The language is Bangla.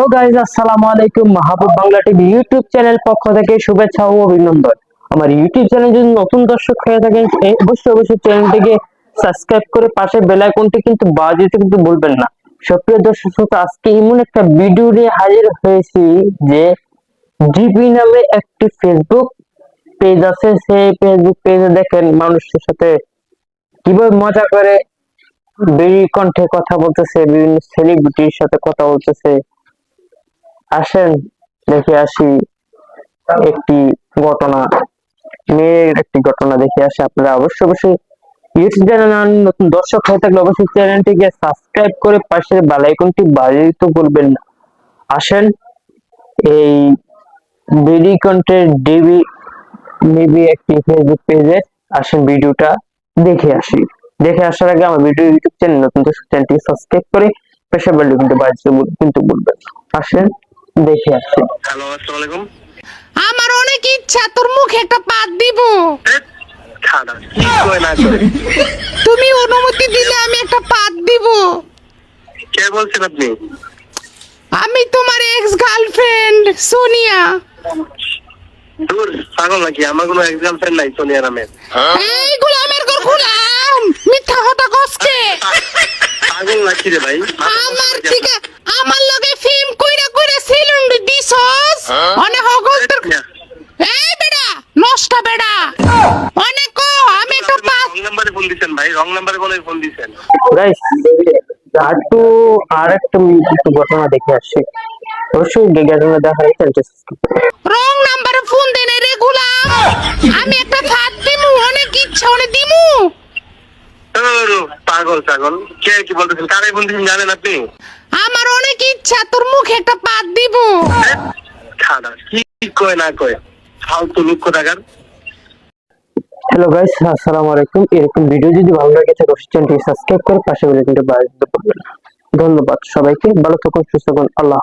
তো গাইজ আসসালামু আলাইকুম, মাহবুব বাংলা টিভি ইউটিউব চ্যানেল পক্ষ থেকে শুভেচ্ছা ও অভিনন্দন। আমার ইউটিউব চ্যানেল যদি নতুন দর্শক হয়ে থাকেন অবশ্যই চ্যানেলটিকে সাবস্ক্রাইব করে পাশে বেল আইকনটি কিন্তু বাজাতে কিন্তু ভুলবেন না। সুপ্রিয় দর্শক শ্রোতা, আজকে এমন একটা ভিডিও নিয়ে হাজির হয়েছি যে জিপি নামে একটি ফেসবুক পেজ আছে। সেই ফেসবুক পেজে দেখেন মানুষের সাথে কিভাবে মজা করে বেরি কণ্ঠে কথা বলতেছে, বিভিন্ন সেলিব্রিটির সাথে কথা বলতেছে। আসেন দেখে আসি একটি ঘটনা, মেয়ের একটি ঘটনা দেখে আসি। আপনারা অবশ্যই ইউটিউব চ্যানেল নতুন দর্শক হয়ে থাকলে অবশ্যই চ্যানেলটিকে সাবস্ক্রাইব করে পাশের বেল আইকনটি বাজিয়ে দিতে ভুলবেন না। আসেন এই বিডি কন্টেন্ট ডিবি নিবি একটি ফেসবুক পেজে আসেন ভিডিওটা দেখে আসি। দেখে আসার আগে আমার ভিডিও ইউটিউব চ্যানেল নতুন দর্শক চ্যানেলটিকে সাবস্ক্রাইব করে পাশের বেল আইকনটি বাজিয়ে কিন্তু ভুলবেন না। আসেন দেখে আসি। হ্যালো, আসসালামু আলাইকুম। আমার অনেক ইচ্ছা তোর মুখে একটা পাত দিব। খানা কি কয় না কয়? তুমি অনুমতি দিলে আমি একটা পাত দিব। কে বলছেন আপনি? আমি তোমার এক্স গার্লফ্রেন্ড সোনিয়া। দূর পাগল নাকি? আমার কোনো এক্স গার্লফ্রেন্ড নাই সোনিয়া নামের। এই গোলামের ঘর গোলাম, মিথ্যা কথা কসকে। পাগল নাকি রে ভাই? আমার থেকে আমার লগে ফিল্ম কইরা কইরা সেলুন দিছস অনেক হগল তোর। এই বেটা নষ্ট বেটা অনেক কো আমি একটা পাত। রং নাম্বারে ফোন দিছেন ভাই, রং নাম্বারে বলে ফোন দিছেন। গাইস আরেকটা ঘটনা দেখে আসছি। অবশ্যই ঘটনা দেখার চ্যানেলটি রং নাম্বারে ফোন দেন রে গোলাম। আমি একটা পাত দিমু, অনেক ইচ্ছা অনেক দিমু। পাগল ছাগল কে কি বলতেছেন? কারে ফোন দিছেন জানেন আপনি? আমার অনেক ইচ্ছা তোর মুখে একটা পাত দিব। খানা কি কয় না কয়? ফালতু লোক কোথাকার। হ্যালো গাইস, আসসালামু আলাইকুম। এরকম ভিডিও যদি ভালো লাগে থাকে অবশ্যই চ্যানেলটি সাবস্ক্রাইব করে পাশে বেল আইকনটি বাজিয়ে দিতে ভুলবেন না। ধন্যবাদ সবাইকে, ভালো থাকুন, সুস্থ থাকুন, আল্লাহ।